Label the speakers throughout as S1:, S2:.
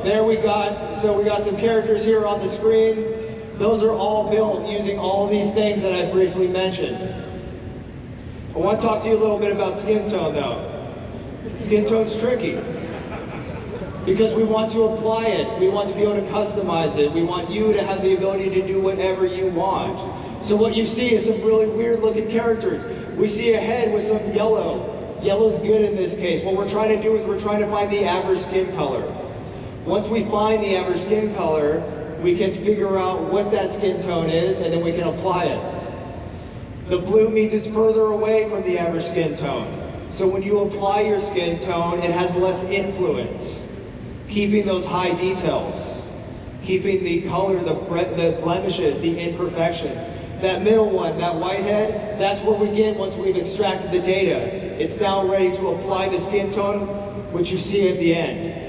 S1: there we got some characters here on the screen. Those are all built using all these things that I briefly mentioned. I want to talk to you a little bit about skin tone though. Skin tone's tricky because we want to apply it. We want to be able to customize it. We want you to have the ability to do whatever you want. So what you see is some really weird looking characters. We see a head with some yellow. Yellow's good in this case. What we're trying to do is we're trying to find the average skin color. Once we find the average skin color, we can figure out what that skin tone is, and then we can apply it. The blue means it's further away from the average skin tone. So when you apply your skin tone, it has less influence, keeping those high details, keeping the color, the blemishes, the imperfections. That middle one, that whitehead, that's where we get once we've extracted the data. It's now ready to apply the skin tone, which you see at the end.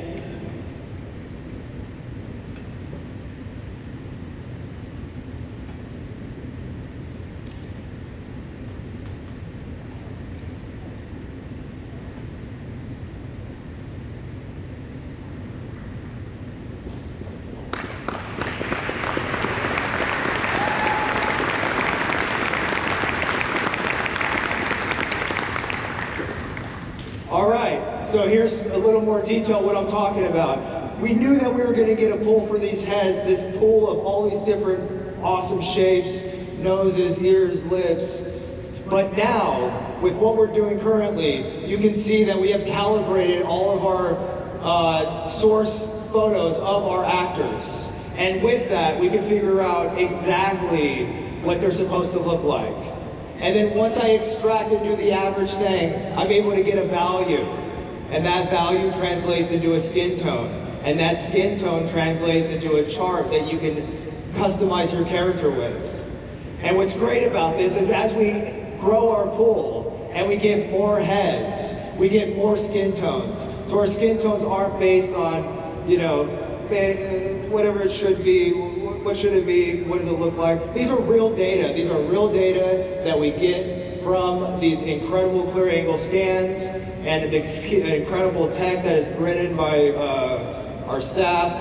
S1: All right, so here's a little more detail what I'm talking about. We knew that we were going to get a pull for these heads, this pull of all these different awesome shapes, noses, ears, lips. But now, with what we're doing currently, you can see that we have calibrated all of our source photos of our actors. And with that, we can figure out exactly what they're supposed to look like. And then once I extract and do the average thing, I'm able to get a value. And that value translates into a skin tone. And that skin tone translates into a chart that you can customize your character with. And what's great about this is as we grow our pool and we get more heads, we get more skin tones. So our skin tones aren't based on, you know, whatever it should be. What should it be? What does it look like? These are real data. These are real data that we get from these incredible clear angle scans and the incredible tech that is written by our staff.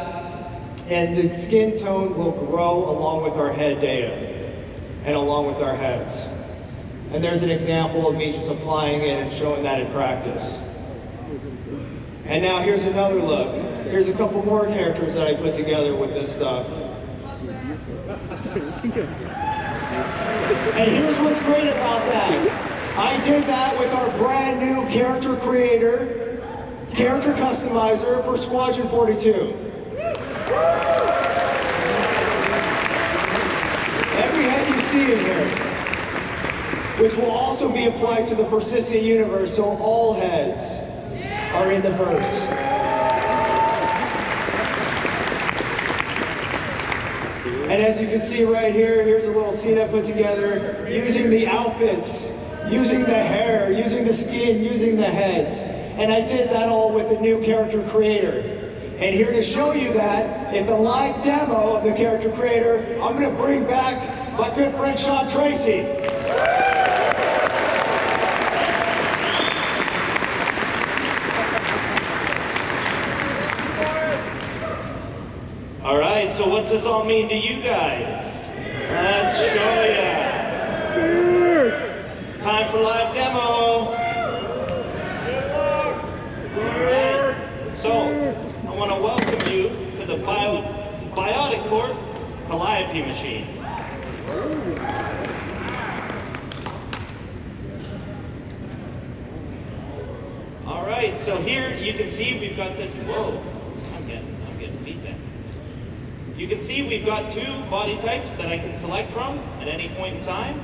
S1: And the skin tone will grow along with our head data and along with our heads. And there's an example of me just applying it and showing that in practice. And now here's another look. Here's a couple more characters that I put together with this stuff. And here's what's great about that. I did that with our brand new character creator, character customizer for Squadron 42. Every head you see in here, which will also be applied to the persistent universe, so all heads are in the verse. And as you can see right here, here's a little scene I put together using the outfits, using the hair, using the skin, using the heads. And I did that all with the new character creator. And here to show you that, in the live demo of the character creator, I'm going to bring back my good friend Sean Tracy.
S2: All right, so what's this all mean to you guys? Let's show ya. Time for live demo. All right, so I want to welcome you to the Biotic Corp Calliope machine. All right, so here you can see we've got the, whoa, I'm getting feedback. You can see we've got two body types that I can select from at any point in time.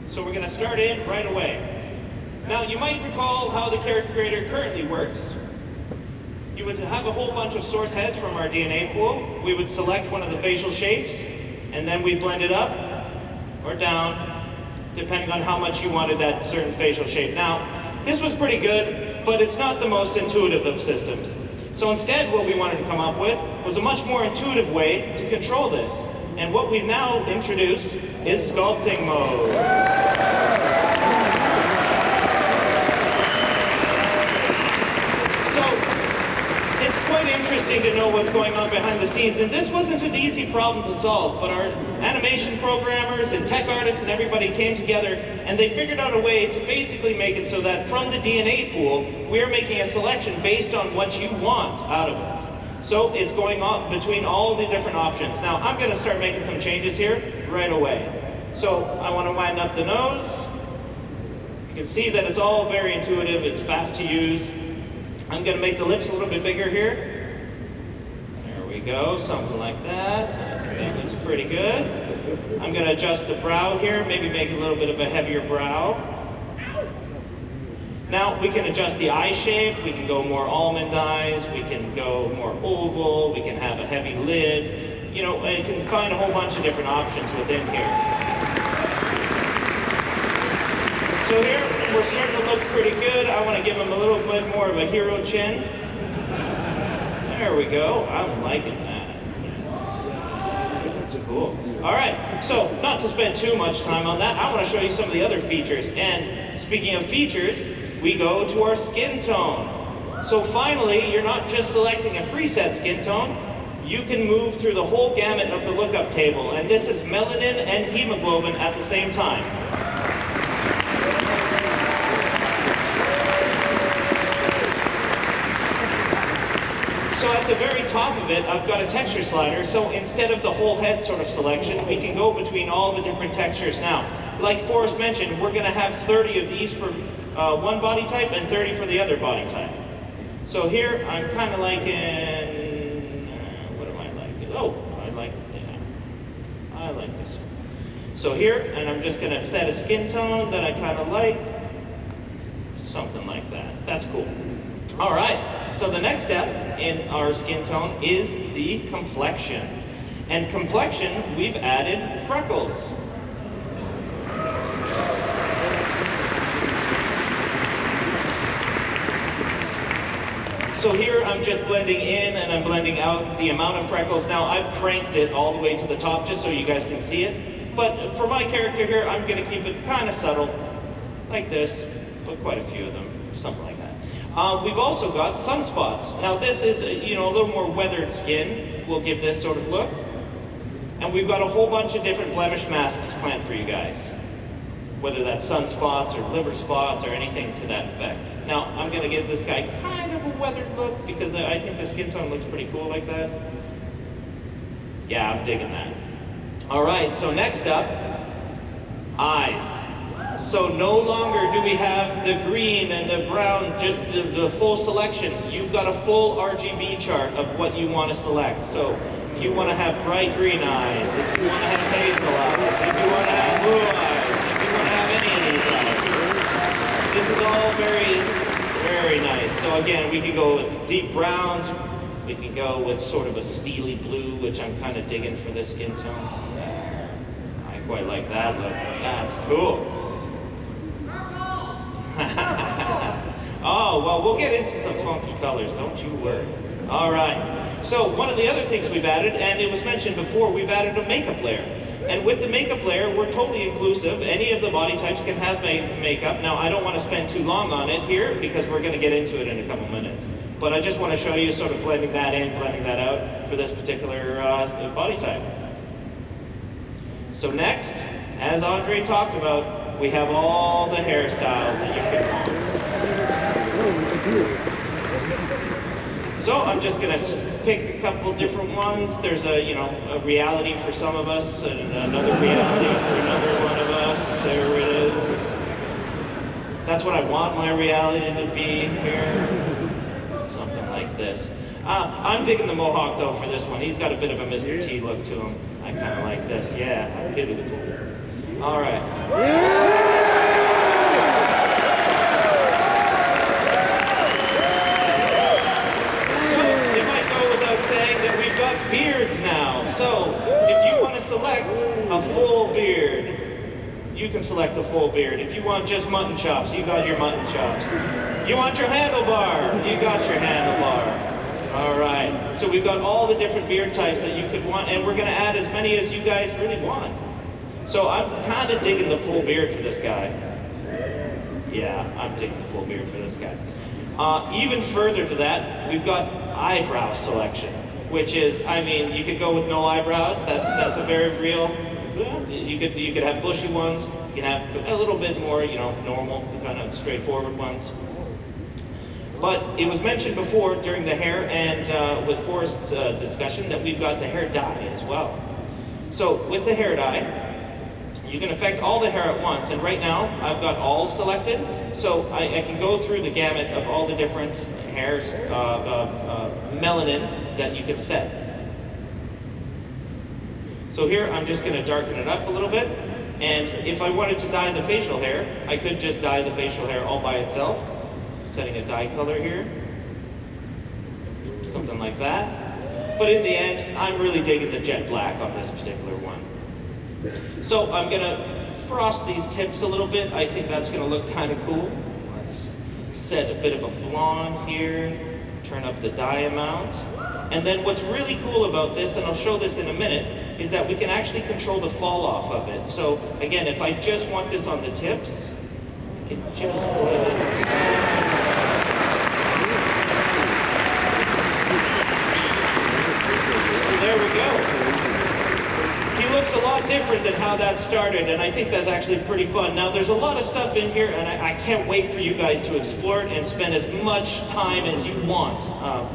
S2: So we're going to start in right away. Now you might recall how the character creator currently works. You would have a whole bunch of source heads from our DNA pool. We would select one of the facial shapes, and then we'd blend it up or down, depending on how much you wanted that certain facial shape. Now, this was pretty good, but it's not the most intuitive of systems. So instead, what we wanted to come up with was a much more intuitive way to control this. And what we've now introduced is sculpting mode. So quite interesting to know what's going on behind the scenes, and this wasn't an easy problem to solve, but our animation programmers and tech artists and everybody came together and they figured out a way to basically make it so that from the DNA pool, we're making a selection based on what you want out of it. So it's going on between all the different options. Now I'm going to start making some changes here right away. So I want to wind up the nose. You can see that it's all very intuitive, it's fast to use. I'm going to make the lips a little bit bigger here. There we go, something like that. I think that looks pretty good. I'm going to adjust the brow here, maybe make a little bit of a heavier brow. Now we can adjust the eye shape, we can go more almond eyes, we can go more oval, we can have a heavy lid, you know, and you can find a whole bunch of different options within here. So here, we're starting to look pretty good. I want to give him a little bit more of a hero chin. There we go, I'm liking that. That's cool. All right, so not to spend too much time on that, I want to show you some of the other features. And speaking of features, we go to our skin tone. So finally, you're not just selecting a preset skin tone, you can move through the whole gamut of the lookup table. And this is melanin and hemoglobin at the same time. So at the very top of it, I've got a texture slider. So instead of the whole head sort of selection, we can go between all the different textures. Now, like Forrest mentioned, we're going to have 30 of these for one body type and 30 for the other body type. So here, I'm kind of liking, what am I liking? Oh, I like this one. So here, and I'm just going to set a skin tone that I kind of like. Something like that. That's cool. All right, so the next step in our skin tone is the complexion. And complexion, we've added freckles. So here I'm just blending in and I'm blending out the amount of freckles. Now I've cranked it all the way to the top just so you guys can see it. But for my character here, I'm going to keep it kind of subtle, like this, but quite a few of them, something like that. We've also got sunspots. Now this is, you know, a little more weathered skin will give this sort of look. And we've got a whole bunch of different blemish masks planned for you guys. Whether that's sunspots or liver spots or anything to that effect. Now I'm going to give this guy kind of a weathered look because I think the skin tone looks pretty cool like that. Yeah, I'm digging that. All right, so next up, eyes. So no longer do we have the green and the brown, just the full selection. You've got a full RGB chart of what you want to select. So if you want to have bright green eyes, if you want to have hazel eyes, if you want to have blue eyes, if you want to have any of these eyes. This is all very, very nice. So again, we can go with deep browns, we can go with sort of a steely blue, which I'm kind of digging for this skin tone. I quite like that look. That's cool. Oh, well, we'll get into some funky colors, don't you worry. All right, so one of the other things we've added, and it was mentioned before, we've added a makeup layer. And with the makeup layer, we're totally inclusive. Any of the body types can have makeup. Now, I don't want to spend too long on it here because we're going to get into it in a couple minutes. But I just want to show you sort of blending that in, blending that out for this particular body type. So next, as Andre talked about, we have all the hairstyles that you can want. So I'm just going to pick a couple different ones. There's a reality for some of us and another reality for another one of us. There it is. That's what I want my reality to be here. Something like this. I'm digging the mohawk though for this one. He's got a bit of a Mr. T look to him. I kind of like this. Yeah, beautiful. All right. So it might go without saying that we've got beards now. So if you want to select a full beard, you can select a full beard. If you want just mutton chops, you got your mutton chops. You want your handlebar, you got your handlebar. All right. So we've got all the different beard types that you could want, and we're going to add as many as you guys really want. So I'm kind of digging the full beard for this guy. Yeah, I'm digging the full beard for this guy. Even further to that, we've got eyebrow selection, which is, I mean, you could go with no eyebrows. That's a very real. You could have bushy ones. You can have a little bit more, you know, normal, kind of straightforward ones. But it was mentioned before during the hair and with Forrest's discussion that we've got the hair dye as well. So with the hair dye, you can affect all the hair at once, and right now I've got all selected, so I can go through the gamut of all the different hairs, melanin that you can set. So here I'm just going to darken it up a little bit, and if I wanted to dye the facial hair, I could just dye the facial hair all by itself, setting a dye color here, something like that. But in the end, I'm really digging the jet black on this particular one. So I'm gonna frost these tips a little bit. I think that's gonna look kind of cool. Let's set a bit of a blonde here, turn up the dye amount. And then what's really cool about this, and I'll show this in a minute, is that we can actually control the fall off of it. So again, if I just want this on the tips, I can just put it. There we go. He looks a lot different than how that started, and I think that's actually pretty fun. Now, there's a lot of stuff in here, and I can't wait for you guys to explore it and spend as much time as you want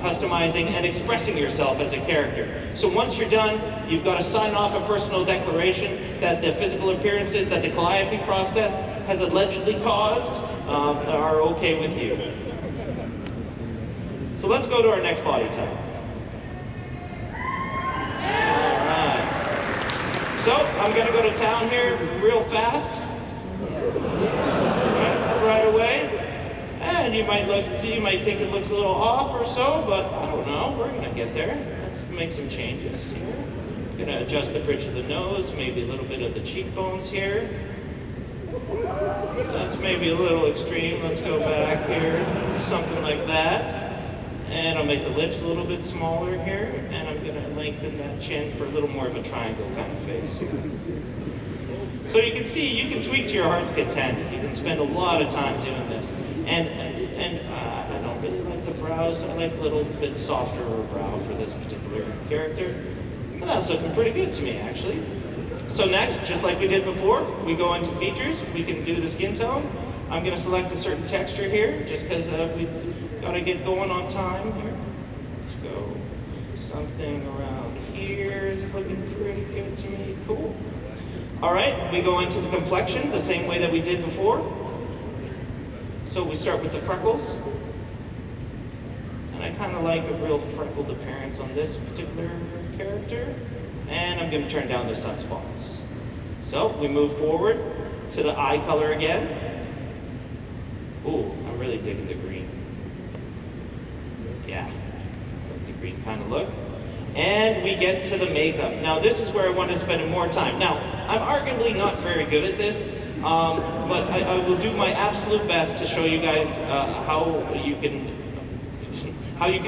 S2: customizing and expressing yourself as a character. So once you're done, you've got to sign off a personal declaration that the physical appearances that the calliope process has allegedly caused are okay with you. So let's go to our next body type. So I'm going to go to town here real fast, right away, and you might think it looks a little off or so, but I don't know. We're going to get there. Let's make some changes here. I'm going to adjust the bridge of the nose, maybe a little bit of the cheekbones here. That's maybe a little extreme. Let's go back here, something like that. And I'll make the lips a little bit smaller here, and I'm going to lengthen that chin for a little more of a triangle kind of face here. So you can see, you can tweak to your heart's content. You can spend a lot of time doing this. And I don't really like the brows. I like a little bit softer brow for this particular character. And that's looking pretty good to me, actually. So next, just like we did before, we go into features. We can do the skin tone. I'm going to select a certain texture here, just because we've got to get going on time here. Let's go something around here is looking pretty good to me. Cool. All right, we go into the complexion the same way that we did before. So we start with the freckles. And I kind of like a real freckled appearance on this particular character. And I'm going to turn down the sunspots. So we move forward to the eye color again. Ooh, I'm really digging the green. Yeah, like the green kind of look. And we get to the makeup. Now this is where I want to spend more time. Now, I'm arguably not very good at this, but I will do my absolute best to show you guys how you can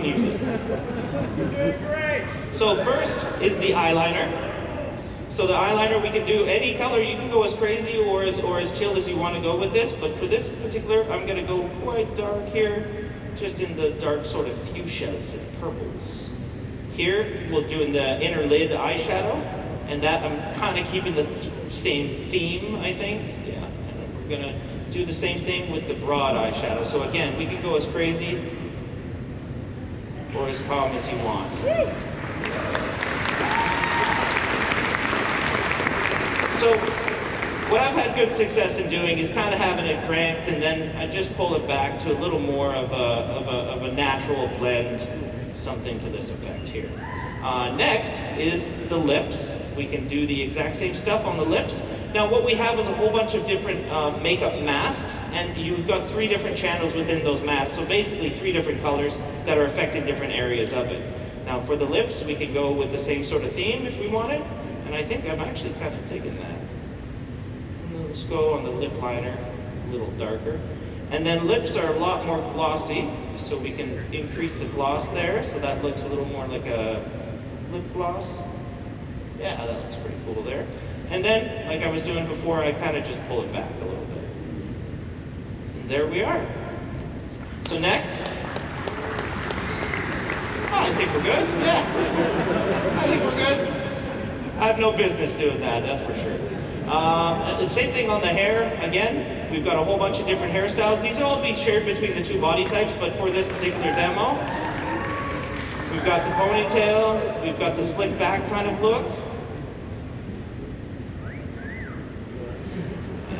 S2: use it.
S3: You're doing great.
S2: So first is the eyeliner. So the eyeliner, we can do any color. You can go as crazy or as chill as you want to go with this, but for this particular, I'm going to go quite dark here, just in the dark sort of fuchsias and purples. Here, we'll do in the inner lid eyeshadow, and that I'm kind of keeping the same theme, I think. Yeah, and we're going to do the same thing with the broad eyeshadow. So again, we can go as crazy or as calm as you want. So what I've had good success in doing is kind of having it cranked, and then I just pull it back to a little more of a natural blend, something to this effect here. Next is the lips. We can do the exact same stuff on the lips. Now what we have is a whole bunch of different makeup masks, and you've got 3 different channels within those masks, so basically 3 different colors that are affecting different areas of it. Now for the lips, we can go with the same sort of theme if we wanted. And I think I'm actually kind of digging that. Let's go on the lip liner, a little darker. And then lips are a lot more glossy, so we can increase the gloss there, so that looks a little more like a lip gloss. Yeah, that looks pretty cool there. And then, like I was doing before, I kind of just pull it back a little bit. And there we are. So next, I think we're good. Yeah, I think we're good. I have no business doing that, that's for sure. The same thing on the hair. Again, we've got a whole bunch of different hairstyles. These will all be shared between the two body types, but for this particular demo, we've got the ponytail, we've got the slick back kind of look.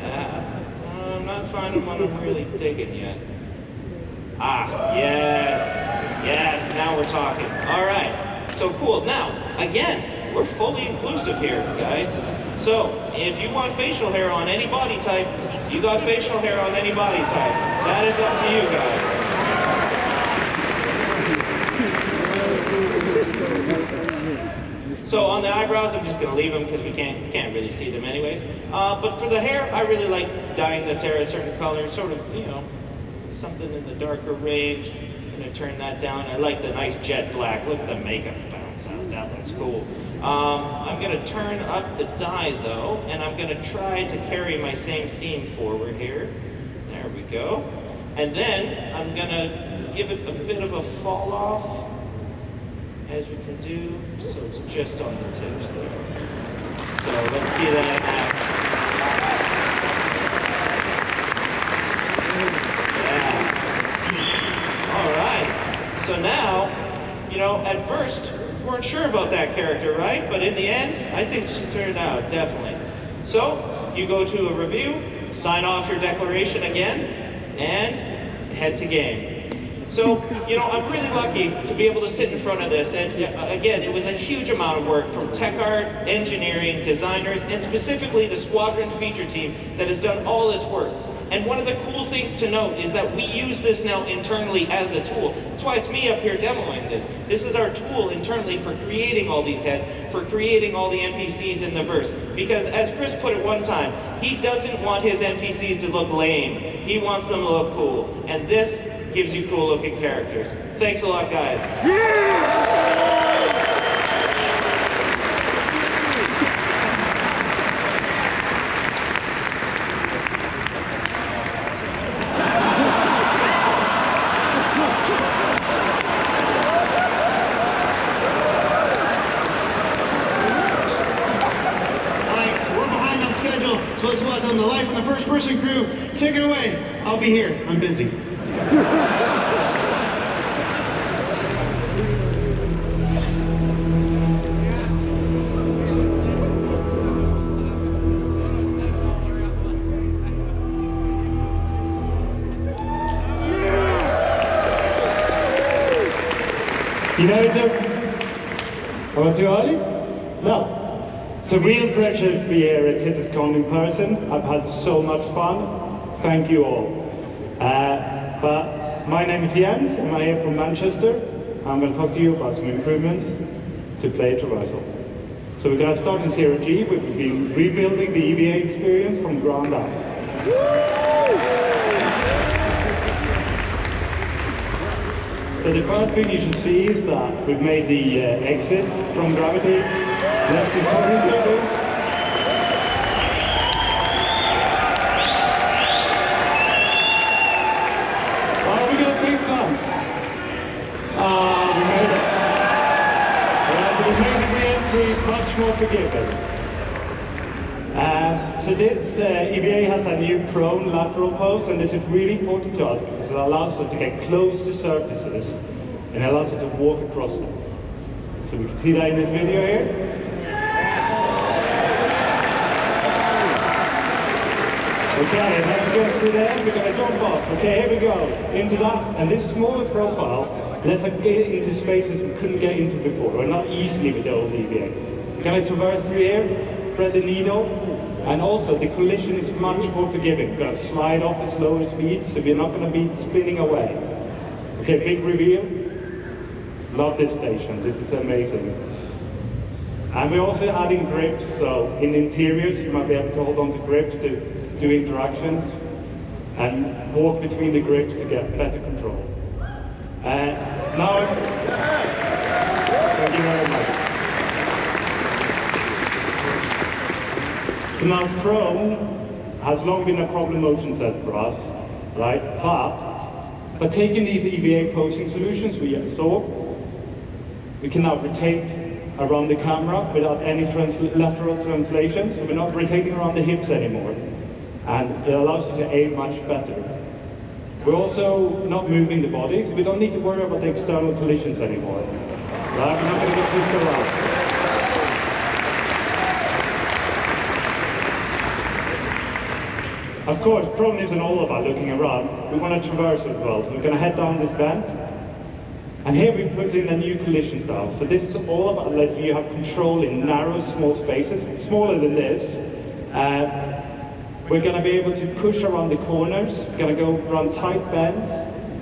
S2: I'm not finding one I'm really digging yet. Ah, yes, yes, now we're talking. All right, so cool. Now, again, we're fully inclusive here, guys. So, if you want facial hair on any body type, you got facial hair on any body type. That is up to you guys. So on the eyebrows, I'm just going to leave them because we can't really see them anyways. But for the hair, I really like dyeing this hair a certain color, sort of, you know, something in the darker range. I'm going to turn that down. I like the nice jet black. Look at the makeup bounce out. That looks cool. I'm going to turn up the dye though, and I'm going to try to carry my same theme forward here. There we go. And then I'm going to give it a bit of a fall off, as we can do, so it's just on the tips there. So let's see that happen. Yeah. All right. So now, you know, at first, we weren't sure about that character, right? But in the end, I think she turned out, definitely. So, you go to a review, sign off your declaration again, and head to game. So, you know, I'm really lucky to be able to sit in front of this, and again, it was a huge amount of work from tech art, engineering, designers, and specifically the squadron feature team that has done all this work. And one of the cool things to note is that we use this now internally as a tool. That's why it's me up here demoing this. This is our tool internally for creating all these heads, for creating all the NPCs in the verse. Because as Chris put it one time, he doesn't want his NPCs to look lame. He wants them to look cool. And this gives you cool looking characters. Thanks a lot, guys.
S1: So let's welcome the Life in the First Person crew. Take it away. I'll be here. I'm busy.
S4: You know, am I too early? No. It's a real pleasure to be here at CitizenCon in person. I've had so much fun. Thank you all. But my name is Jens, and I'm here from Manchester. I'm going to talk to you about some improvements to play traversal. So we're going to start in 0G. We've been rebuilding the EVA experience from ground up. So the first thing you should see is that we've made the exit from gravity less disorientating. Oh, we got a big one. We made it. Alright, so we made the re-entry much more forgiving. So this EVA has a new prone lateral pose, and this is really important to us because it allows us to get close to surfaces and allows us to walk across them. So we can see that in this video here. Okay, let's go through there. We're going to jump off. Okay, here we go. Into that, and this smaller profile lets us get into spaces we couldn't get into before, or not easily with the old EVA. We're going to traverse through here, thread the needle, and also the collision is much more forgiving. We're going to slide off at slower speeds, so we're not going to be spinning away. Okay, big reveal. Love this station, this is amazing. And we're also adding grips, so in interiors you might be able to hold on to grips to do interactions and walk between the grips to get better control. Now, thank you very much. So now prone has long been a problem motion set for us, right? But taking these EVA posing solutions we saw, We can now rotate around the camera without any lateral translation, so we're not rotating around the hips anymore. And it allows you to aim much better. We're also not moving the body, so we don't need to worry about the external collisions anymore. Right? We're not going to get pushed around. Of course, prone isn't all about looking around. We want to traverse as well. So we're going to head down this vent. And here we put in a new collision style. So this is all about letting you have control in narrow, small spaces, smaller than this. We're going to be able to push around the corners. We're going to go around tight bends.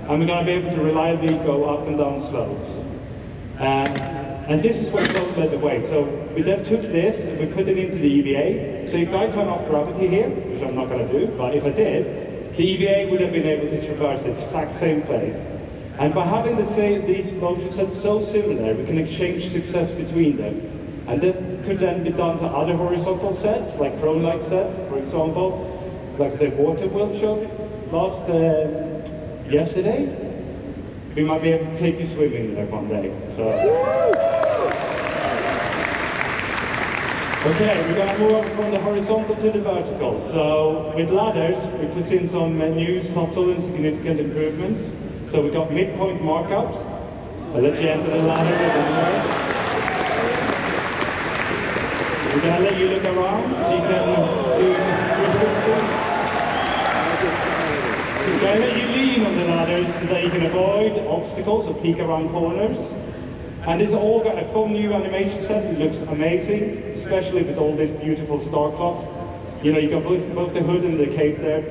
S4: And we're going to be able to reliably go up and down slopes. And this is where Prone led the way. So we then took this and we put it into the EVA. So if I turn off gravity here, which I'm not going to do, but if I did, the EVA would have been able to traverse the exact same place. And by having these motion sets so similar, we can exchange success between them. And that could then be done to other horizontal sets, like prone-like sets, for example, like the water wheel showed yesterday. We might be able to take you swimming there one day. So. Okay, we're going to move over from the horizontal to the vertical. So with ladders, we put in some new subtle and significant improvements. So we got midpoint markups. I'll let you enter the ladder. We're going to let you look around so you can do 360. We're going to let you lean on the ladders so that you can avoid obstacles or peek around corners. And this all got a full new animation set. It looks amazing, especially with all this beautiful star cloth. You know, you got both the hood and the cape there.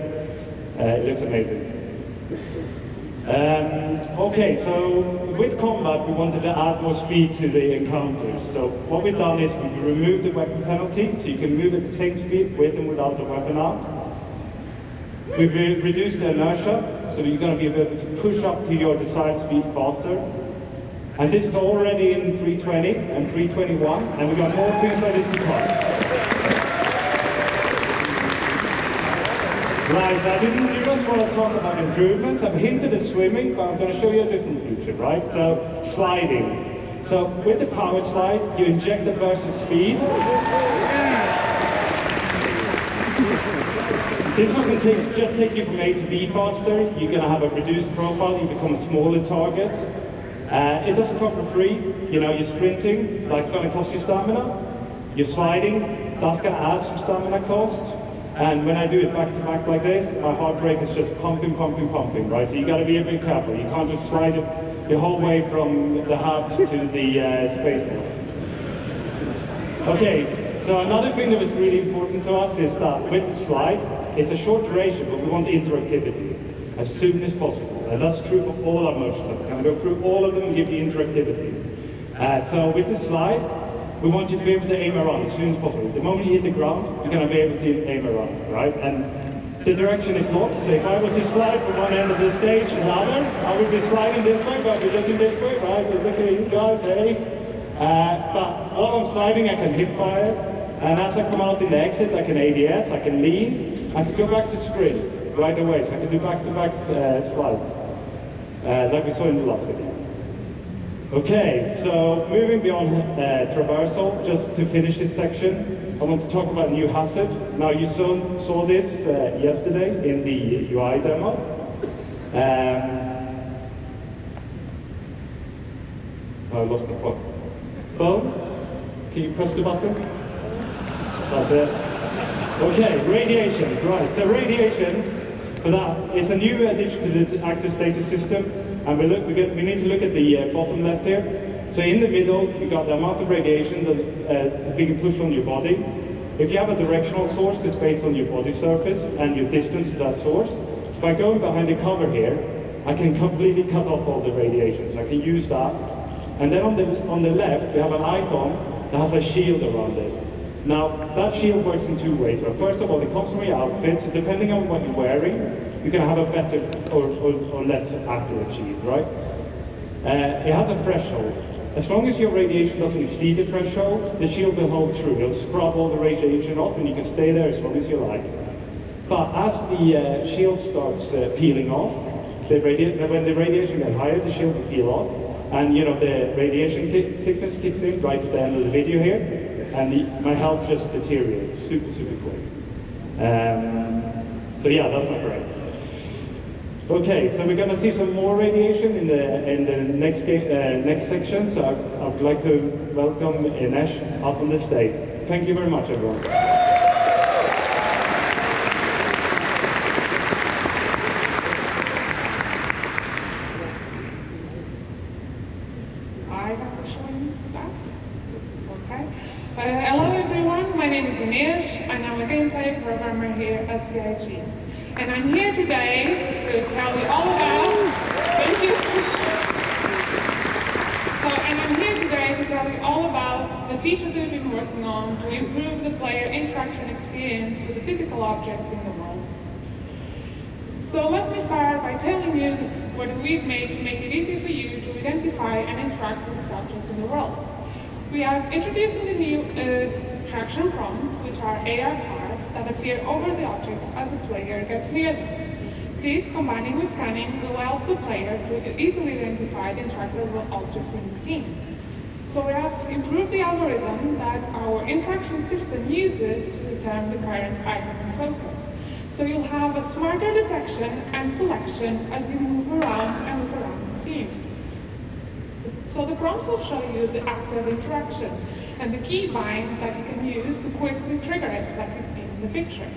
S4: It looks amazing. Okay, so with combat, we wanted to add more speed to the encounters. So what we've done is we've removed the weapon penalty, so you can move at the same speed with and without the weapon out. We've reduced the inertia, so you're going to be able to push up to your desired speed faster. And this is already in 320 and 321, and we've got more 320s to come. Right, so I didn't just want to talk about improvements. I've hinted at swimming, but I'm going to show you a different feature, right? So, sliding. So, with the power slide, you inject a burst of speed. This doesn't just take you from A to B faster. You're going to have a reduced profile, you become a smaller target. It doesn't come for free. You know, you're sprinting, that's going to cost you stamina. You're sliding, that's going to add some stamina cost. And when I do it back to back like this, my heart rate is just pumping, pumping, pumping, right? So you got to be a bit careful. You can't just slide it the whole way from the hubs to the spaceport. Okay, so another thing that was really important to us is that with the slide, it's a short duration, but we want interactivity as soon as possible. And that's true for all our motions. I'm going to go through all of them and give you interactivity. So with the slide, we want you to be able to aim around as soon as possible. The moment you hit the ground, you're going to be able to aim around, right? And the direction is locked, so if I was to slide from one end of the stage to the other, I would be sliding this way, but I'd be looking this way, right? I'd be looking at you guys, hey. But while I'm sliding, I can hip fire, and as I come out in the exit, I can ADS, I can lean, I can go back to sprint right away, so I can do back-to-back slides, like we saw in the last video. Okay, so moving beyond traversal, just to finish this section, I want to talk about new hazard. Now you saw this yesterday in the UI demo. I lost my phone. Phone? Can you press the button? That's it. Okay, radiation, right. So radiation, for that, it's a new addition to this active status system. And we need to look at the bottom left here. So in the middle, you got the amount of radiation that being pushed on your body. If you have a directional source, it's based on your body surface and your distance to that source. So by going behind the cover here, I can completely cut off all the radiation. So I can use that. And then on the left, we have an icon that has a shield around it. Now, that shield works in two ways. Well, first of all, it comes from your outfit, so depending on what you're wearing, you can have a better or less accurate shield, right? It has a threshold. As long as your radiation doesn't exceed the threshold, the shield will hold true. It'll scrub all the radiation off, and you can stay there as long as you like. But as the shield starts peeling off, when the radiation gets higher, the shield will peel off. And the radiation sickness kicks in right at the end of the video here, and my health just deteriorates super, super quick. So yeah, that's not great. Okay, so we're going to see some more radiation in the next section. So I would like to welcome Inesh up on the stage. Thank you very much, everyone.
S5: Hello everyone, my name is Inesh and I'm a gameplay programmer here at CIG. And I'm here today to tell you all about, thank you. I'm here today to tell you all about the features we've been working on to improve the player interaction experience with the physical objects in the world. So let me start by telling you what we've made to make it easy for you to identify and interact with the objects in the world. We have introduced the new traction prompts, which are AR cars that appear over the objects as the player gets near them. These, combining with scanning, will help the player to easily identify the interactable objects in the scene. So we have improved the algorithm that our interaction system uses to determine the current item in focus. So you'll have a smarter detection and selection as you move around and look around the scene. So the prompts will show you the active interaction and the key bind that you can use to quickly trigger it like you see in the pictures.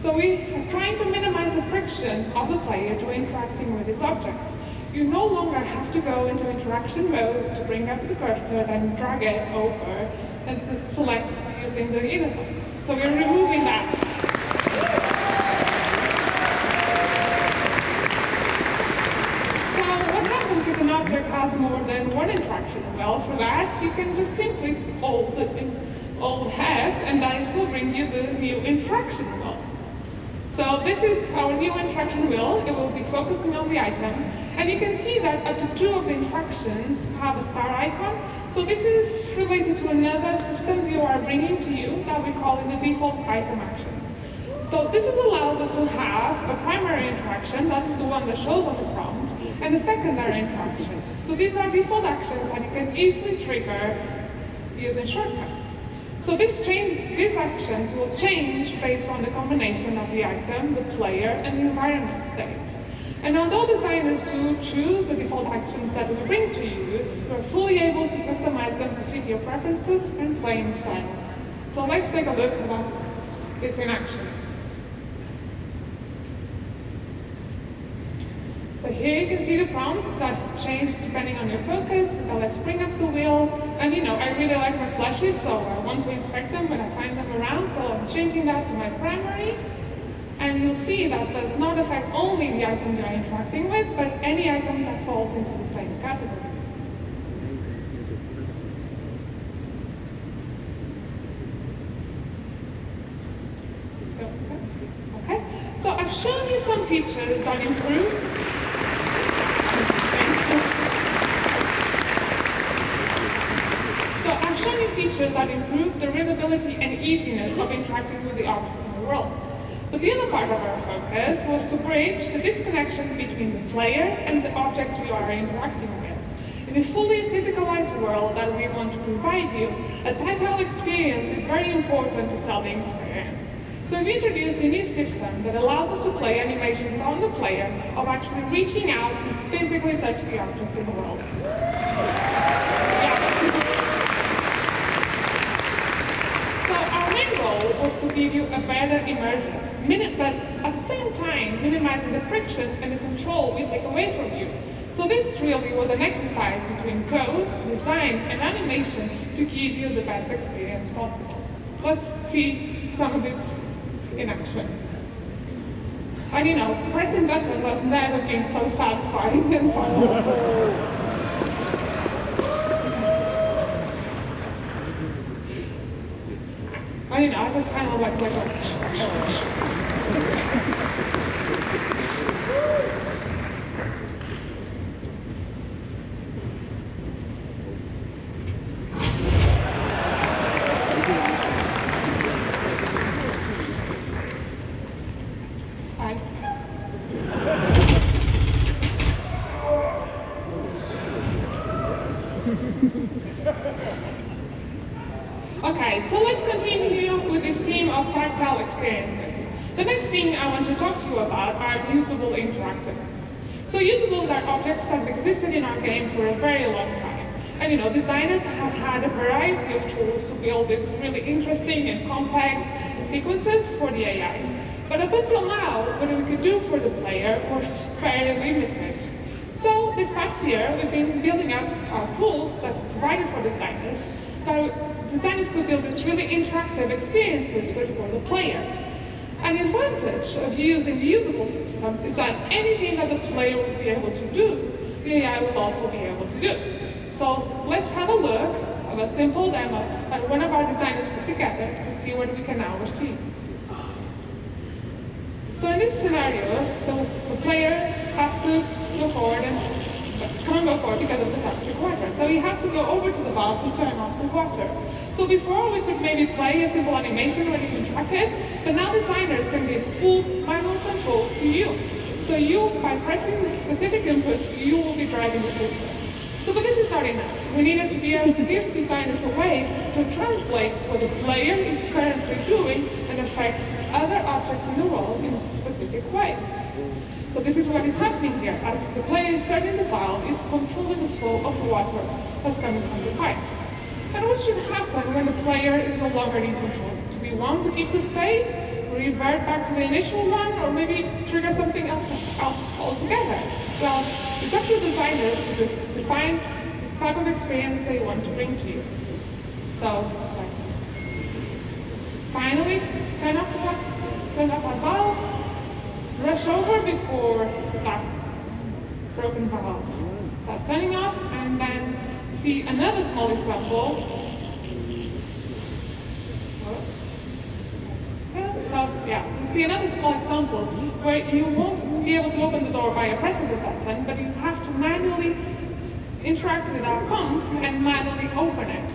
S5: So we are trying to minimize the friction of the player to interacting with these objects. You no longer have to go into interaction mode to bring up the cursor and drag it over and to select using the inputs. So we're removing that. If an object has more than one interaction, well, for that, you can just simply hold F, and that will bring you the new interaction wheel. So this is our new interaction wheel. It will be focusing on the item, and you can see that up to 2 of the interactions have a star icon. So this is related to another system we are bringing to you that we call the default item actions. So this allows us to have a primary interaction, that's the one that shows on the prompt, and a secondary interaction. So these are default actions that you can easily trigger using shortcuts. So these actions will change based on the combination of the item, the player, and the environment state. And although designers do choose the default actions that we bring to you, you're fully able to customize them to fit your preferences and playing style. So let's take a look at this in action. So here you can see the prompts that change depending on your focus. So let's bring up the wheel. And I really like my plushies, so I want to inspect them when I find them around. So I'm changing that to my primary. And you'll see that does not affect only the items you're interacting with, but any item that falls into the same category. Okay, so I've shown you some features that improve. So I've shown you features that improve the readability and easiness of interacting with the objects in the world. But the other part of our focus was to bridge the disconnection between the player and the object you are interacting with. In a fully physicalized world that we want to provide you, a tactile experience is very important to sell the experience. So we've introduced a new system that allows us to play animations on the player of actually reaching out and physically touch the objects in the world. So our main goal was to give you a better immersion, but at the same time minimizing the friction and the control we take away from you. So this really was an exercise between code, design, and animation to give you the best experience possible. Let's see some of this in action. And pressing buttons has never been so satisfying and fun. I just kind of like Okay, so let's continue with this theme of tactile experiences. The next thing I want to talk to you about are usable interactives. So usables are objects that have existed in our game for a very long time. And designers have had a variety of tools to build these really interesting and complex sequences for the AI. But up until now, what we could do for the player was very limited. So this past year, we've been building up our tools that we provided for designers, that designers could build these really interactive experiences for the player. And the advantage of using the usable system is that anything that the player will be able to do, the AI will also be able to do. So let's have a look at a simple demo that one of our designers put together to see what we can now achieve. So in this scenario, the player has to go forward and can't go forward because of the temperature quadrant. So you have to go over to the valve to turn off the water. So before we could maybe play a simple animation when you contract it, but now designers can give full manual control to you. So you, by pressing specific inputs, you will be driving the system. So but this is not enough. We needed to be able to give designers a way to translate what the player is currently doing and affect other objects in the world in specific ways. So this is what is happening here. As the player is turning the valve, is controlling the flow of water that's coming from the pipes. And what should happen when the player is no longer in control? Do we want to keep the state, revert back to the initial one, or maybe trigger something else altogether? Well, it's up to designers to define the type of experience they want to bring to you. So let's finally turn up our valve, rush over before that broken valve starts turning off, and then see another small example. See another small example where you won't be able to open the door by pressing the button, but you have to manually interact with our pump and manually open it.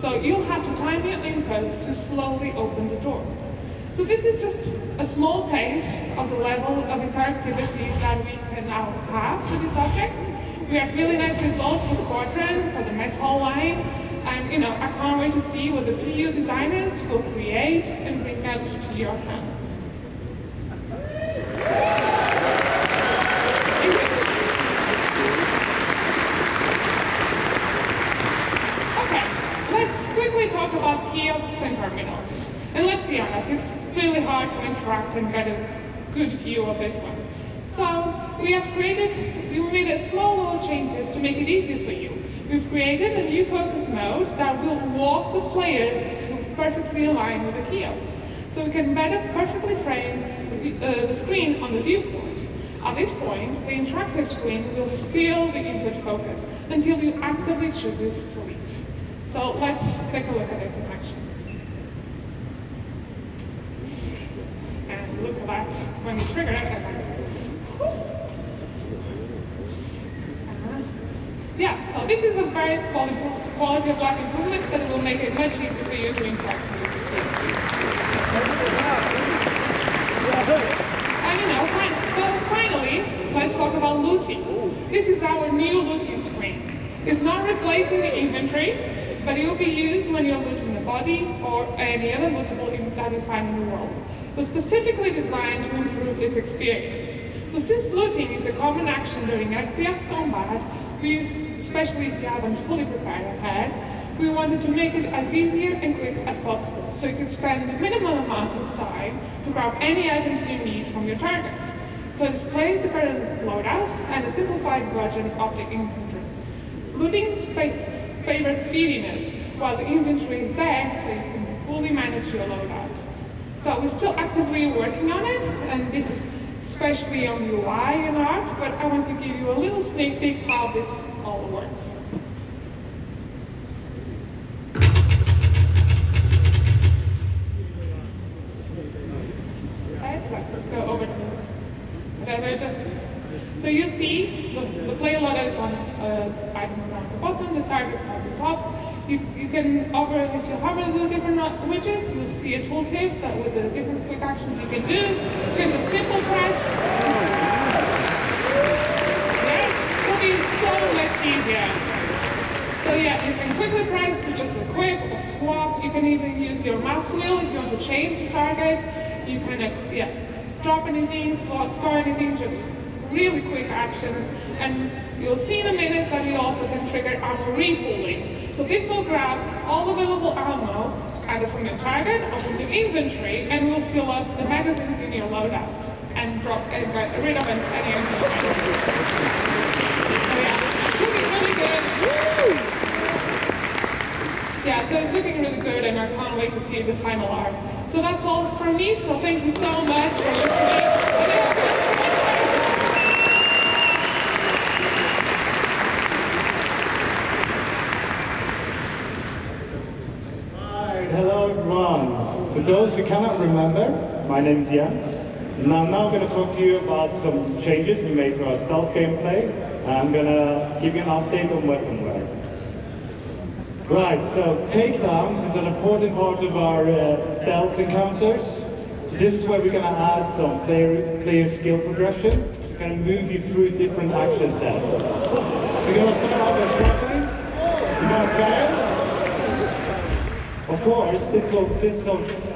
S5: So you'll have to time your inputs to slowly open the door. So this is just a small taste of the level of interactivity that we can now have with these objects. We had really nice results for Squadron, for the mess hall line, and I can't wait to see what the PU designers will create and bring out to your hands. Okay, let's quickly talk about kiosks and terminals. And let's be honest, it's really hard to interact and get a good view of this one. So we made a small little changes to make it easy for you. We've created a new focus mode that will walk the player to perfectly align with the kiosks. So we can better perfectly frame the screen on the viewport. At this point, the interactive screen will steal the input focus until you actively choose to leave. So let's take a look at this in action. And look at that when you trigger it. Yeah, so this is a very small quality of life improvement that will make it much easier for you to interact with the screen. And finally, let's talk about looting. This is our new looting screen. It's not replacing the inventory, but it will be used when you're looting the body or any other lootable that you find in the world. It was specifically designed to improve this experience. So since looting is a common action during FPS combat, especially if you haven't fully prepared ahead, we wanted to make it as easier and quick as possible, so you can spend the minimum amount of time to grab any items you need from your target. So it displays the current loadout and a simplified version of the inventory. Looting favors speediness, while the inventory is there, so you can fully manage your loadout. So we're still actively working on it, and this especially on UI and art, but I want to give you a little sneak peek how this all works. Okay, let's go over to whatever. So you see the player loader is on items on the bottom, the targets on the top. You can hover, if you hover the different widgets, you'll see a tooltip that with the different quick actions you can do. You can do simple press. Okay, it'll be so much easier. So yeah, you can quickly can even use your mouse wheel if you want to change the target. You can, drop anything, store anything, just really quick actions. And you'll see in a minute that we also can trigger ammo repooling. So this will grab all available ammo, either from your target or from your inventory, and will fill up the magazines in your loadout and get rid of any empty magazines. So yeah, it's looking really good. Yeah, so it's looking really good, and I can't wait to see the final art. So that's all from me, so thank you so much for listening.
S4: Hello everyone. For those who cannot remember, my name is Jens, and I'm now going to talk to you about some changes we made to our stealth gameplay, and I'm going to give you an update on weaponware. Right, so takedowns is an important part of our stealth encounters. So this is where we're going to add some player skill progression. So we're going to move you through different action sets. We're going to start off with striking. We're going to fail. Of course, this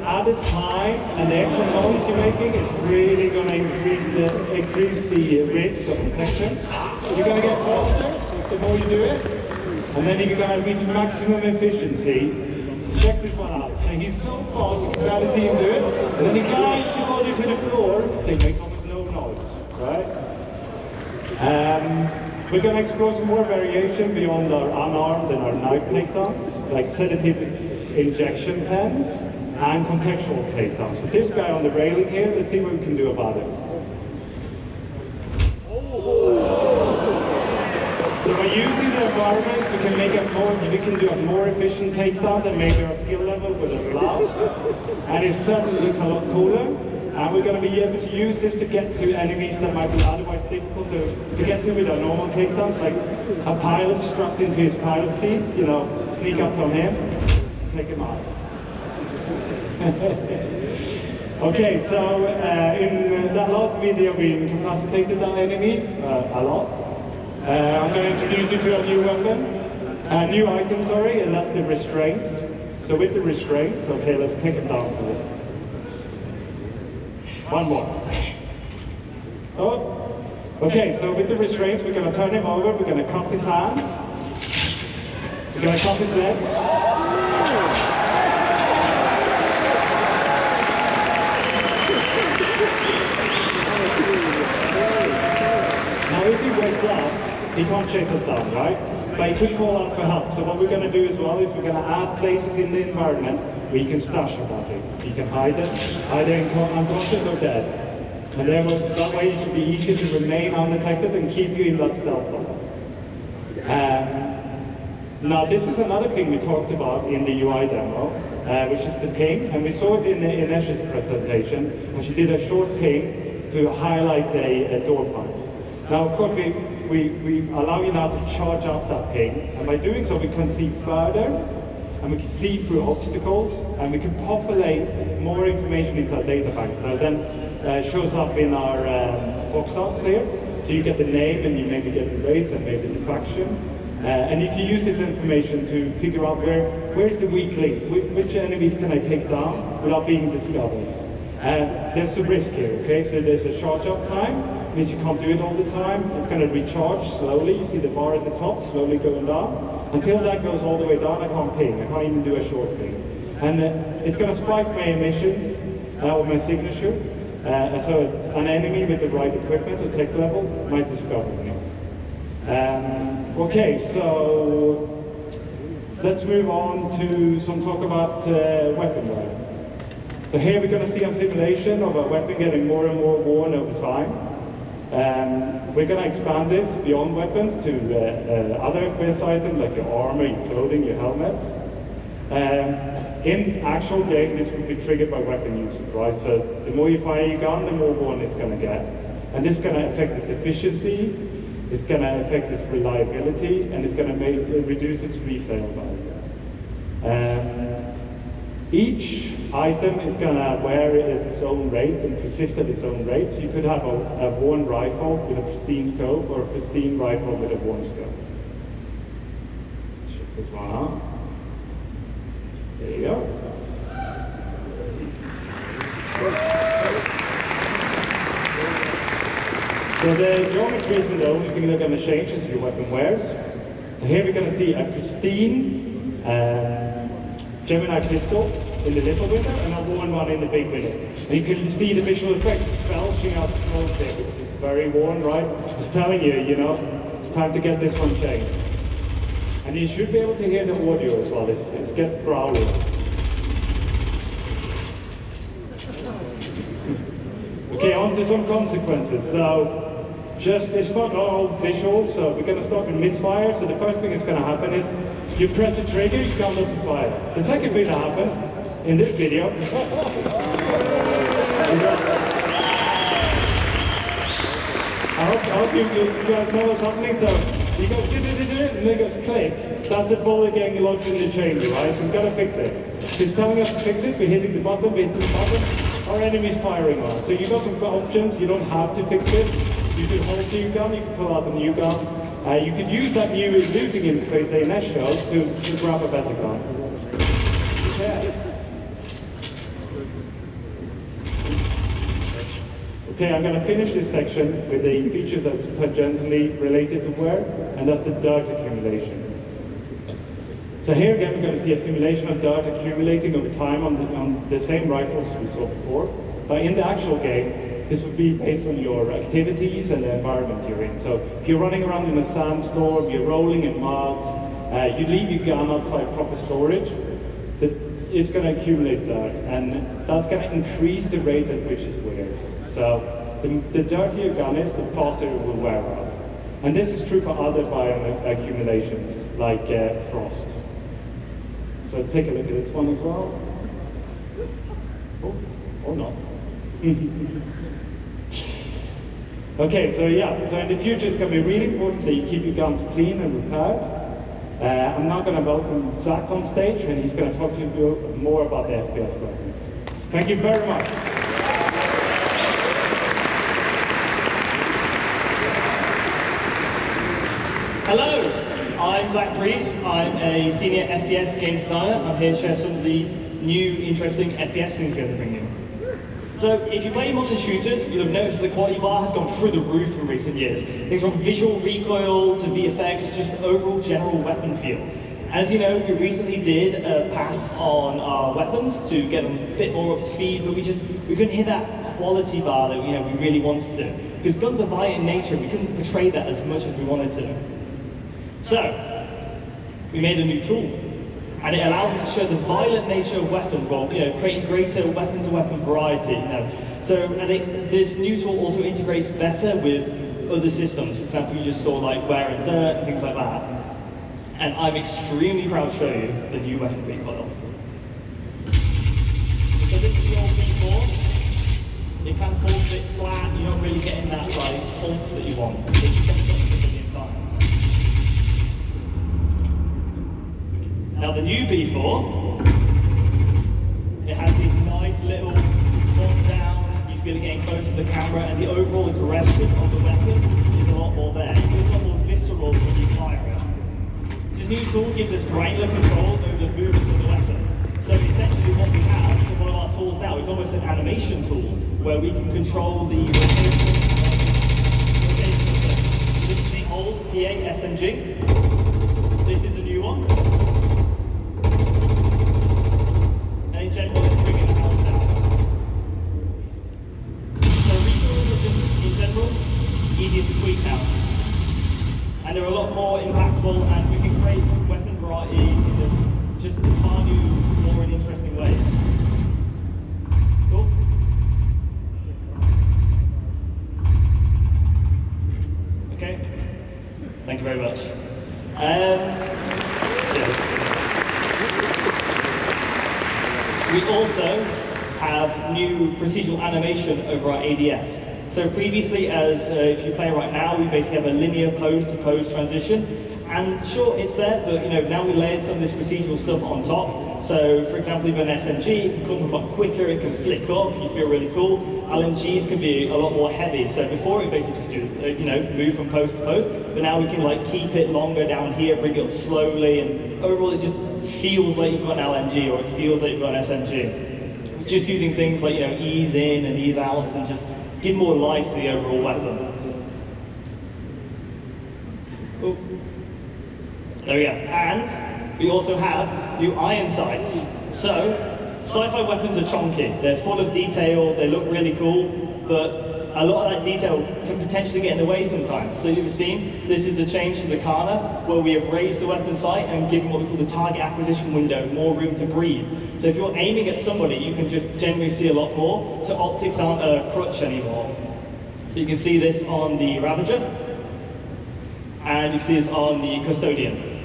S4: added time and the extra noise you're making is really going to increase the risk of detection. You're going to get faster the more you do it, and then you're going to reach maximum efficiency. Check this one out. So he's so fast, you can barely see him do it, and then he guides the body to the floor, so he makes almost no noise, right? We're going to explore some more variation beyond our unarmed and our knife takedowns, like sedative injection pens and contextual takedowns. So this guy on the railing here, let's see what we can do about it. So by using the environment, we can do a more efficient takedown than maybe our skill level would allow. And it certainly looks a lot cooler. And we're going to be able to use this to get to enemies that might be otherwise difficult to get to with our normal takedowns, like a pilot strapped into his pilot seat, sneak up on him, take him out. Okay, so in that last video we incapacitated that enemy a lot. I'm going to introduce you to a new weapon, a new item, sorry, and that's the restraints. So with the restraints, okay, let's take it down for it. One more. Oh, okay, so with the restraints, we're going to turn him over, we're going to cuff his hands, we're going to cuff his legs. Now if he wakes up, he can't chase us down, right? But he could call out for help. So what we're going to do as well is we're going to add places in the environment where you can stash your body. So you can hide it, either unconscious or dead. And then that way it should be easier to remain undetected and keep you in that stealth mode. Now this is another thing we talked about in the UI demo, which is the ping. And we saw it in Inesh's presentation, and she did a short ping to highlight a door pipe. Now of course we allow you now to charge up that ping, and by doing so we can see further, and we can see through obstacles, and we can populate more information into our data bank. That then shows up in our box arts here, so you get the name, and you maybe get the race, and maybe the faction, and you can use this information to figure out where's the weak link, which enemies can I take down without being discovered. There's a risk here, okay? So there's a charge up time. Means you can't do it all the time. It's going to recharge slowly. You see the bar at the top slowly going down. Until that goes all the way down, I can't ping. I can't even do a short ping. And it's going to spike my emissions or my signature. And so an enemy with the right equipment or tech level might discover me. Okay, so let's move on to some talk about weaponware. So here we're going to see a simulation of a weapon getting more and more worn over time. We're going to expand this beyond weapons to other FPS items like your armor, your clothing, your helmets. In actual game, this will be triggered by weapon usage, right? So the more you fire your gun, the more worn it's going to get. And this is going to affect its efficiency, it's going to affect its reliability, and it's going to reduce its resale value. Each item is going to wear it at its own rate and persist at its own rate. So you could have a worn rifle with a pristine scope or a pristine rifle with a worn scope. Check this one out. There you go. So the geometry isn't the only thing that are going to change as your weapon wears. So here we're going to see a pristine Gemini pistol in the little window and a worn one in the big window. And you can see the visual effect belching out smoke there because it's very worn, right? It's telling you, you know, it's time to get this one changed. And you should be able to hear the audio as well. It's gets growling. Okay, on to some consequences. So, it's not all visual, so we're going to start with misfire. So the first thing that's going to happen is you press the trigger, you can't listen fire. The second thing that happens in this video is I hope you guys know what's happening. So you go and then it goes click. That's the bullet getting lodged in the chamber, right? So we've got to fix it. It's telling us to fix it. We're hitting the button, we're hitting the button. Our enemy's firing on. So you've got some options. You don't have to fix it. You can hold the new gun, you can pull out a new gun. You could use that new looting interface they net show to grab a better gun. Okay, I'm going to finish this section with the features that's tangentially related to wear, and that's the dirt accumulation. So here again, we're going to see a simulation of dirt accumulating over time on the same rifles we saw before. But in the actual game, this would be based on your activities and the environment you're in. So if you're running around in a sandstorm, you're rolling in mud, you leave your gun outside proper storage, it's going to accumulate dirt, and that's going to increase the rate at which it wears. So the dirtier your gun is, the faster it will wear out. And this is true for other bioaccumulations, like frost. So let's take a look at this one as well. Oh, or not. Okay, so yeah, so in the future it's going to be really important that you keep your guns clean and repaired. I'm now going to welcome Zach on stage, and he's going to talk to you more about the FPS weapons. Thank you very much.
S6: Hello, I'm Zach Brees. I'm a senior FPS game designer. I'm here to share some of the new, interesting FPS things we're going to bring in. So, if you play modern shooters, you'll have noticed the quality bar has gone through the roof in recent years. Things from visual recoil to VFX, just overall general weapon feel. As you know, we recently did a pass on our weapons to get them a bit more up to speed, but we couldn't hit that quality bar that we really wanted to. Because guns are violent in nature, we couldn't portray that as much as we wanted to. So, we made a new tool. And it allows us to show the violent nature of weapons while creating greater weapon-to-weapon variety. So this new tool also integrates better with other systems. For example, you just saw like wear and dirt and things like that. And I'm extremely proud to show you the new weapon recoil. So this is the old V4. It kind of falls a bit flat. You're not really getting that like oomph that you want. Now the new B4, it has these nice little bump downs, you feel it getting close to the camera, and the overall aggression of the weapon is a lot more there. It feels a lot more visceral when you fire it. This new tool gives us granular control over the movements of the weapon. So essentially what we have in one of our tools now is almost an animation tool, where we can control the rotation of the. This is the old PA SMG. This is a new one. In general, it's bringing the house down. So recoil is just, in general, easier to tweak out. And they're a lot more impactful, and we can create weapon variety in just far new, more and interesting ways. Cool? Okay. Thank you very much. Yes. We also have new procedural animation over our ADS. So previously, if you play right now, we basically have a linear pose-to-pose transition. And sure, it's there, but now we layered some of this procedural stuff on top. So, for example, if an SMG, it can come a lot quicker, it can flick up, you feel really cool. LMGs can be a lot more heavy. So before it basically just do, move from post to post, but now we can like keep it longer down here, bring it up slowly, and overall it just feels like you've got an LMG or it feels like you've got an SMG. Just using things like ease in and ease out and just give more life to the overall weapon. Oh. There we go. And we also have new iron sights. So, sci-fi weapons are chonky. They're full of detail, they look really cool, but a lot of that detail can potentially get in the way sometimes. So you've seen, this is a change to the Kana, where we have raised the weapon sight and given what we call the target acquisition window more room to breathe. So if you're aiming at somebody, you can just generally see a lot more, so optics aren't a crutch anymore. So you can see this on the Ravager, and you can see this on the Custodian.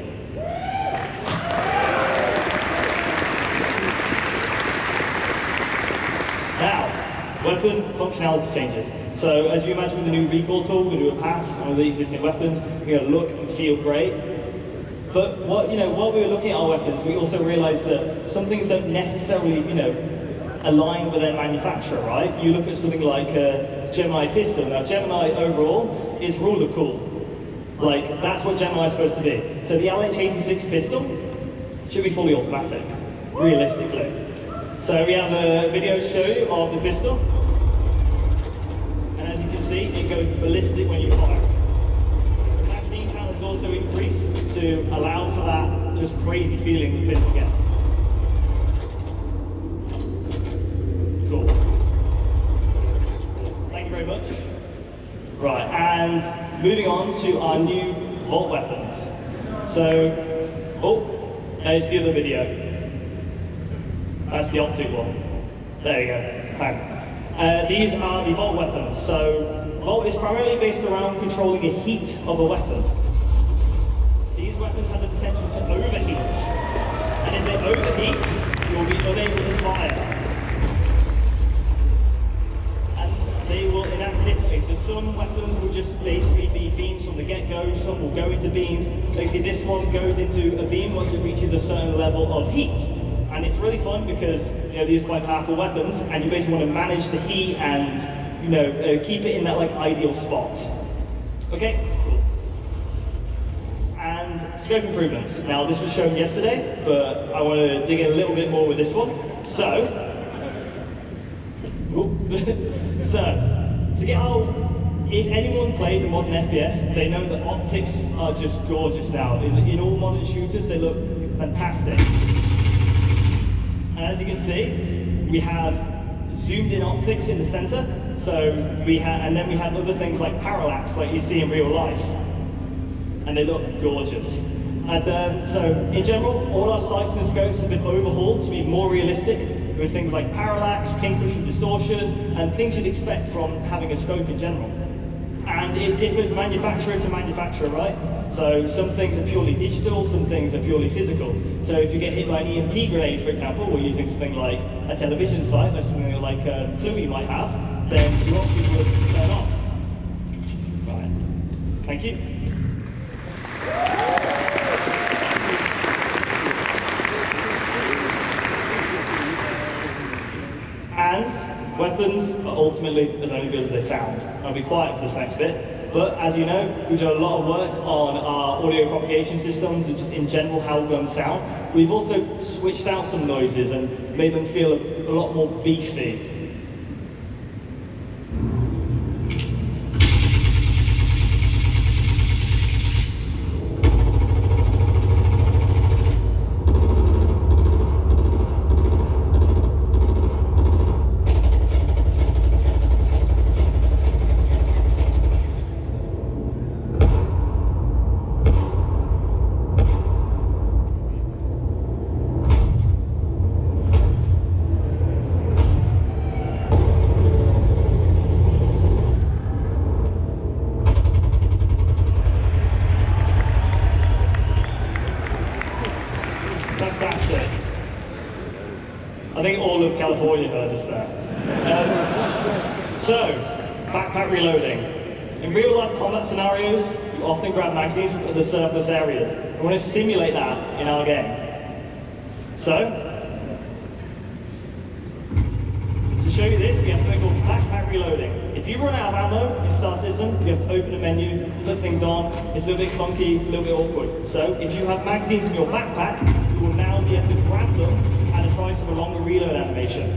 S6: Now, weapon functionality changes. So as you imagine with the new recoil tool, we're going to do a pass on the existing weapons. We're going to look and feel great. But while we were looking at our weapons, we also realized that some things don't necessarily, align with their manufacturer, right? You look at something like a Gemini pistol. Now, Gemini overall is rule of cool. Like, that's what Gemini is supposed to be. So the LH86 pistol should be fully automatic, realistically. So we have a video to show you of the pistol. And as you can see, it goes ballistic when you fire. The magazine count has also increased to allow for that just crazy feeling the pistol gets. Cool. Thank you very much. Right, and moving on to our new Vault weapons. So, there's the other video. That's the optic one. There you go, fine. These are the Vault weapons. So, Vault is primarily based around controlling the heat of a weapon. These weapons have the potential to overheat. And if they overheat, you will be unable to fire. And they will enact differently. So some weapons will just basically be beams from the get-go, some will go into beams. So you see this one goes into a beam once it reaches a certain level of heat. And it's really fun because these are quite powerful weapons, and you basically want to manage the heat and keep it in that ideal spot. Okay, cool. And scope improvements. Now this was shown yesterday, but I want to dig in a little bit more with this one. So, to get if anyone plays a modern FPS, they know that optics are just gorgeous now. In all modern shooters, they look fantastic. And as you can see, we have zoomed in optics in the center. So and then we have other things like parallax, like you see in real life, and they look gorgeous. And so in general, all our sights and scopes have been overhauled to be more realistic, with things like parallax, pincushion distortion, and things you'd expect from having a scope in general. And it differs manufacturer to manufacturer, right? So some things are purely digital, some things are purely physical. So if you get hit by an EMP grenade, for example, we're using something like a television sight, or something like Cluey might have, then your optics will turn off. Right. Thank you. And weapons are ultimately as only good as they sound. I'll be quiet for this next bit, but as you know, we've done a lot of work on our audio propagation systems and just in general how guns sound. We've also switched out some noises and made them feel a lot more beefy. Fantastic. I think all of California heard us there. So, backpack reloading. In real life combat scenarios, you often grab magazines from the surplus areas. We want to simulate that in our game. So, to show you this, we have something called backpack reloading. If you run out of ammo in Star Citizen, you have to open a menu, put things on. It's a little bit clunky, it's a little bit awkward. So, if you have magazines in your backpack, you will now be able to grab them at the price of a longer reload animation.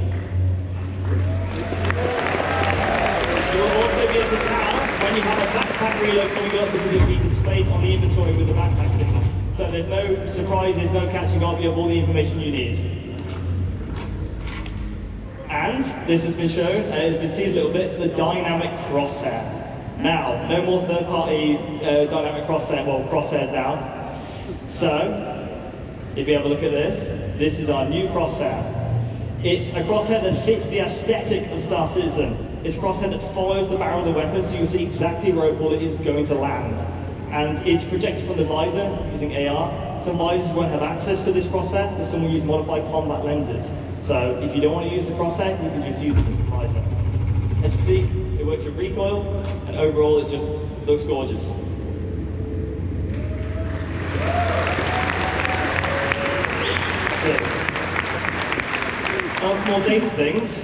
S6: You will also be able to tell when you have a backpack reload coming up because it will be displayed on the inventory with the backpack symbol. So there's no surprises, no catching up, you have all the information you need. And this has been shown, and it's been teased a little bit, the dynamic crosshair. Now, no more third-party dynamic crosshair, well, crosshairs now. So, if you have a look at this is our new crosshair. It's a crosshair that fits the aesthetic of Star Citizen. It's a crosshair that follows the barrel of the weapon, so you'll see exactly where a bullet is going to land. And it's projected from the visor using AR. Some visors won't have access to this crosshair, but some will use modified combat lenses. So if you don't want to use the crosshair, you can just use it with the visor. As you see, it works with recoil, and overall it just looks gorgeous. On to more data things,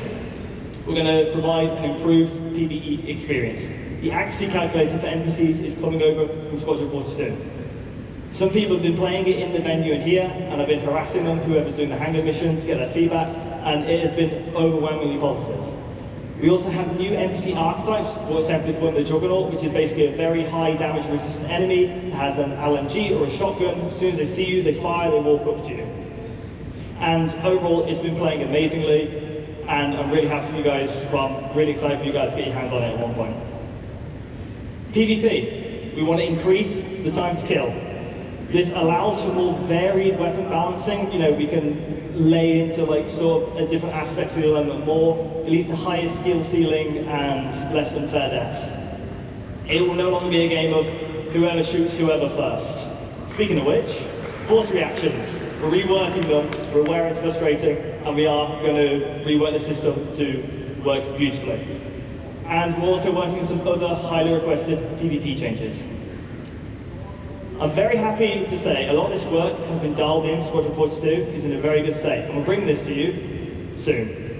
S6: we're going to provide an improved PvE experience. The accuracy calculator for NPCs is coming over from Squadron 42. Some people have been playing it in the menu in here, and I've been harassing them, whoever's doing the hangar mission, to get their feedback, and it has been overwhelmingly positive. We also have new NPC archetypes, what technically called the Juggernaut, which is basically a very high damage resistant enemy that has an LMG or a shotgun. As soon as they see you, they fire, they walk up to you. And overall, it's been playing amazingly, and I'm really happy for you guys, well, I'm really excited for you guys to get your hands on it at one point. PvP, we want to increase the time to kill. This allows for more varied weapon balancing. You know, we can lay into like sort of different aspects of the element more, at least a higher skill ceiling and less unfair deaths. It will no longer be a game of whoever shoots whoever first. Speaking of which, force reactions. We're reworking them, we're aware it's frustrating, and we are going to rework the system to work beautifully. And we're also working on some other highly requested PvP changes. I'm very happy to say a lot of this work has been dialed in. Squadron 42 is in a very good state, and we'll bring this to you soon.